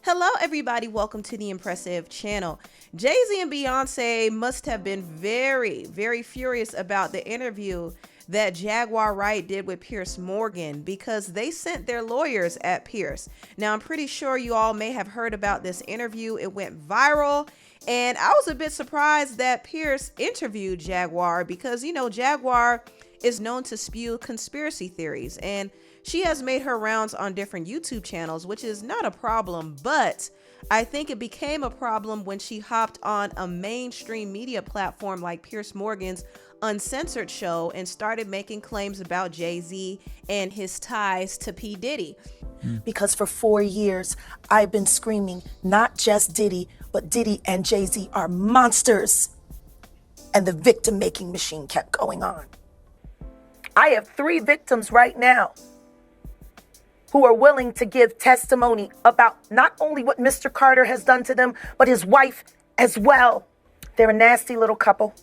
Hello everybody, welcome to the Empressive channel. Jay-Z and Beyonce must have been very, very furious about the interview that Jaguar Wright did with Piers Morgan because they sent their lawyers at Piers. Now I'm pretty sure you all may have heard about this interview. It went viral and I was a bit surprised that Piers interviewed Jaguar because, you know, Jaguar is known to spew conspiracy theories and she has made her rounds on different YouTube channels, which is not a problem, but I think it became a problem when she hopped on a mainstream media platform like Piers Morgan's Uncensored show and started making claims about Jay-Z and his ties to P. Diddy. Because for 4 years, I've been screaming, not just Diddy, but Diddy and Jay-Z are monsters. And the victim-making machine kept going on. I have 3 victims right now who are willing to give testimony about not only what Mr. Carter has done to them, but his wife as well. They're a nasty little couple.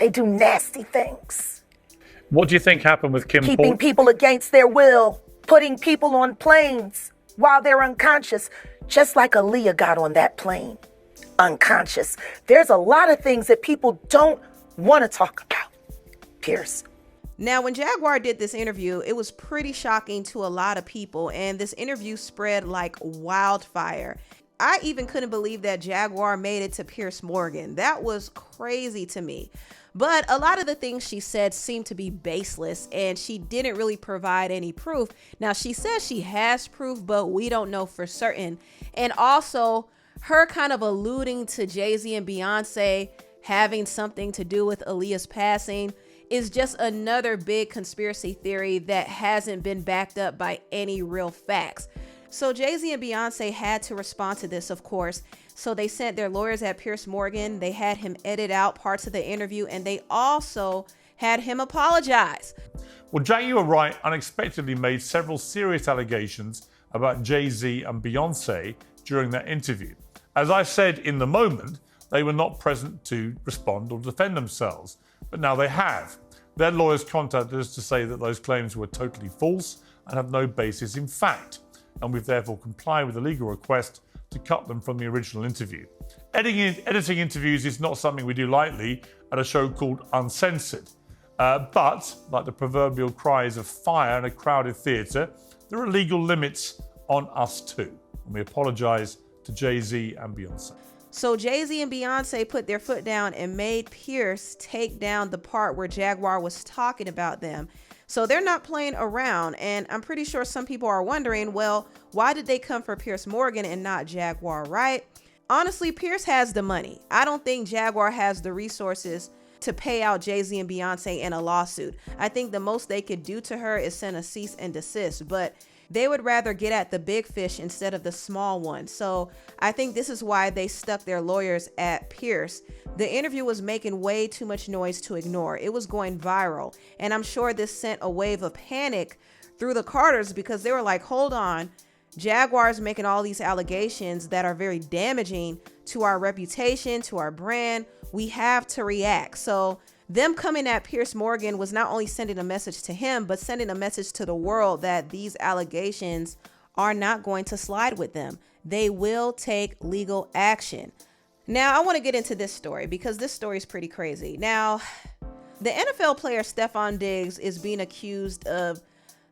They do nasty things. What do you think happened with Kim? Keeping people against their will, putting people on planes while they're unconscious, just like Aaliyah got on that plane, unconscious. There's a lot of things that people don't want to talk about, Piers. Now, when Jaguar did this interview, it was pretty shocking to a lot of people, and this interview spread like wildfire. I even couldn't believe that Jaguar made it to Piers Morgan. That was crazy to me. But a lot of the things she said seemed to be baseless, and she didn't really provide any proof. Now, she says she has proof, but we don't know for certain. And also, her kind of alluding to Jay-Z and Beyonce having something to do with Aaliyah's passing is just another big conspiracy theory that hasn't been backed up by any real facts. So Jay-Z and Beyonce had to respond to this, of course. So they sent their lawyers at Piers Morgan. They had him edit out parts of the interview, and they also had him apologize. Well, Jaguar Wright unexpectedly made several serious allegations about Jay-Z and Beyonce during that interview. As I said in the moment, they were not present to respond or defend themselves, but now they have. Their lawyers contacted us to say that those claims were totally false and have no basis in fact, and we've therefore complied with the legal request to cut them from the original interview. Editing interviews is not something we do lightly at a show called Uncensored, but like the proverbial cries of fire in a crowded theatre, there are legal limits on us too, and we apologise to Jay-Z and Beyonce. So Jay-Z and Beyonce put their foot down and made Piers take down the part where Jaguar was talking about them. So they're not playing around. And I'm pretty sure some people are wondering, well, why did they come for Piers Morgan and not Jaguar Wright? Honestly, Piers has the money. I don't think Jaguar has the resources to pay out Jay-Z and Beyonce in a lawsuit. I think the most they could do to her is send a cease and desist, but they would rather get at the big fish instead of the small one. So I think this is why they stuck their lawyers at Piers. The interview was making way too much noise to ignore. It was going viral. And I'm sure this sent a wave of panic through the Carters because they were like, hold on, Jaguar's making all these allegations that are very damaging to our reputation, to our brand. We have to react. So them coming at Piers Morgan was not only sending a message to him, but sending a message to the world that these allegations are not going to slide with them. They will take legal action. Now, I want to get into this story because this story is pretty crazy. Now, the NFL player Stefon Diggs is being accused of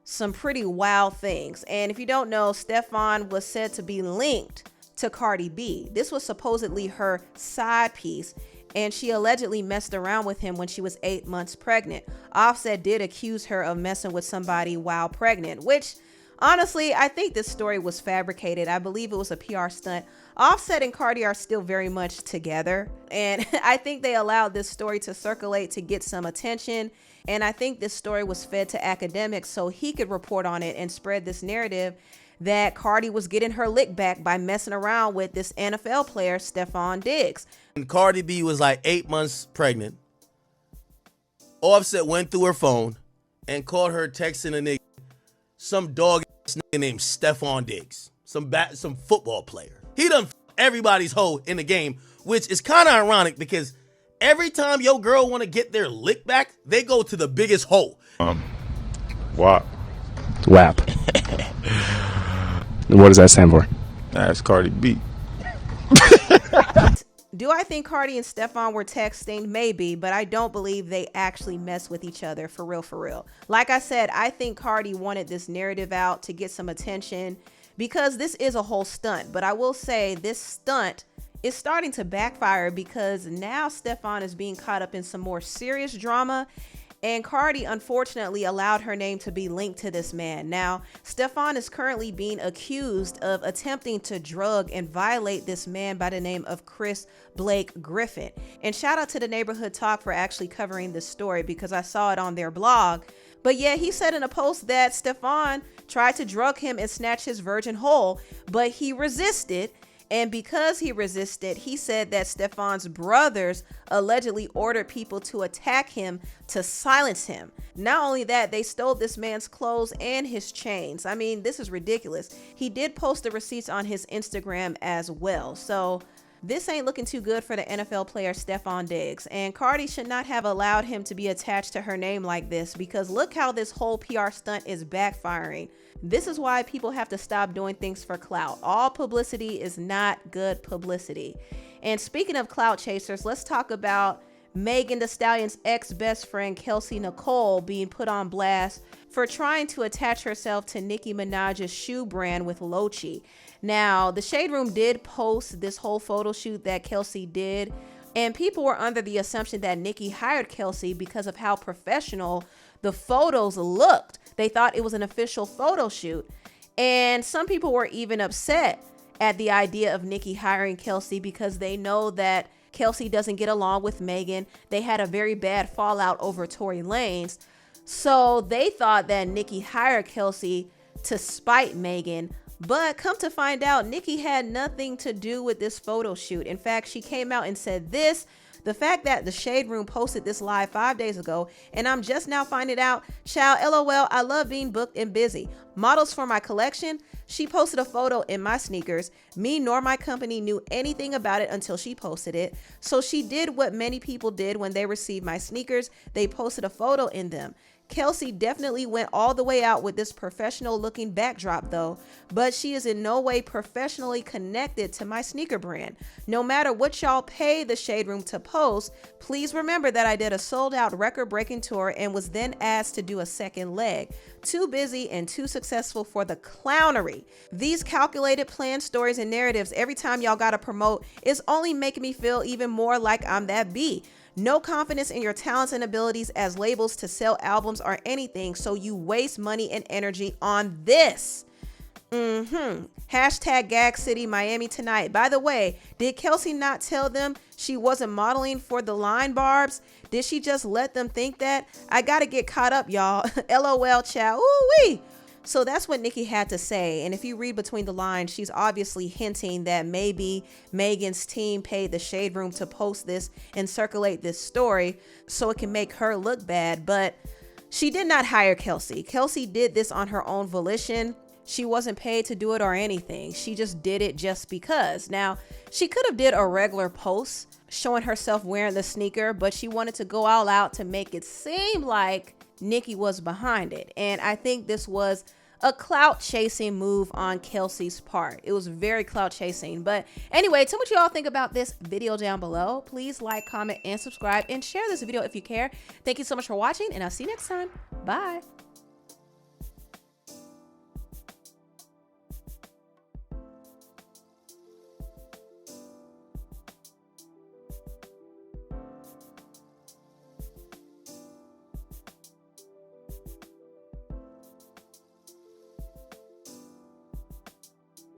some pretty wild things. And if you don't know, Stefon was said to be linked to Cardi B. This was supposedly her side piece, and she allegedly messed around with him when she was 8 months pregnant. Offset did accuse her of messing with somebody while pregnant, which honestly, I think this story was fabricated. I believe it was a PR stunt. Offset and Cardi are still very much together, and I think they allowed this story to circulate to get some attention. And I think this story was fed to academics so he could report on it and spread this narrative that Cardi was getting her lick back by messing around with this NFL player, Stefon Diggs. When Cardi B was like 8 months pregnant, Offset went through her phone and called her texting a nigga, some dog ass nigga named Stefon Diggs, some football player. He done everybody's hoe in the game, which is kind of ironic because every time your girl want to get their lick back, they go to the biggest hoe. WAP. What does that stand for? Ask Cardi B. Do I think Cardi and Stefon were texting? Maybe, but I don't believe they actually mess with each other for real, for real. Like I said, I think Cardi wanted this narrative out to get some attention because this is a whole stunt. But I will say this stunt is starting to backfire because now Stefon is being caught up in some more serious drama. And Cardi, unfortunately, allowed her name to be linked to this man. Now, Stefon is currently being accused of attempting to drug and violate this man by the name of Chris Blake Griffin. And shout out to the Neighborhood Talk for actually covering this story because I saw it on their blog. But yeah, he said in a post that Stefon tried to drug him and snatch his virgin whole, but he resisted. And because he resisted, he said that Stefon's brothers allegedly ordered people to attack him to silence him. Not only that, they stole this man's clothes and his chains. I mean, this is ridiculous. He did post the receipts on his Instagram as well. So this ain't looking too good for the NFL player Stefon Diggs. And Cardi should not have allowed him to be attached to her name like this because look how this whole PR stunt is backfiring. This is why people have to stop doing things for clout. All publicity is not good publicity. And speaking of clout chasers, let's talk about Megan Thee Stallion's ex-best friend Kelsey Nicole being put on blast for trying to attach herself to Nicki Minaj's shoe brand with Lochi. Now, the Shade Room did post this whole photo shoot that Kelsey did, and people were under the assumption that Nicki hired Kelsey because of how professional the photos looked. They thought it was an official photo shoot. And some people were even upset at the idea of Nicki hiring Kelsey because they know that Kelsey doesn't get along with Megan. They had a very bad fallout over Tory Lanez. So they thought that Nicki hired Kelsey to spite Megan. But come to find out, Nicki had nothing to do with this photo shoot. In fact, she came out and said this. The fact that the Shade Room posted this live 5 days ago, and I'm just now finding out, child, LOL, I love being booked and busy. Models for my collection, she posted a photo in my sneakers. Me nor my company knew anything about it until she posted it. So she did what many people did when they received my sneakers. They posted a photo in them. Kelsey definitely went all the way out with this professional looking backdrop though, but she is in no way professionally connected to my sneaker brand. No matter what y'all pay the Shade Room to post, please remember that I did a sold out record breaking tour and was then asked to do a second leg. Too busy and too successful for the clownery. These calculated planned stories and narratives every time y'all gotta promote is only making me feel even more like I'm that B. No confidence in your talents and abilities as labels to sell albums or anything, so you waste money and energy on this. Hashtag Gag City Miami tonight. By the way, did Kelsey not tell them she wasn't modeling for the line barbs? Did she just let them think that? I gotta get caught up, y'all. LOL, child. Ooh-wee. So that's what Nicki had to say. And if you read between the lines, she's obviously hinting that maybe Megan's team paid the Shade Room to post this and circulate this story so it can make her look bad. But she did not hire Kelsey. Kelsey did this on her own volition. She wasn't paid to do it or anything. She just did it just because. Now, she could have did a regular post showing herself wearing the sneaker, but she wanted to go all out to make it seem like Nicki was behind it. And I think this was a clout chasing move on Kelsey's part. It was very clout chasing. But anyway, tell me what you all think about this video down below. Please like, comment, and subscribe, and share this video if you care. Thank you so much for watching, and I'll see you next time. Bye.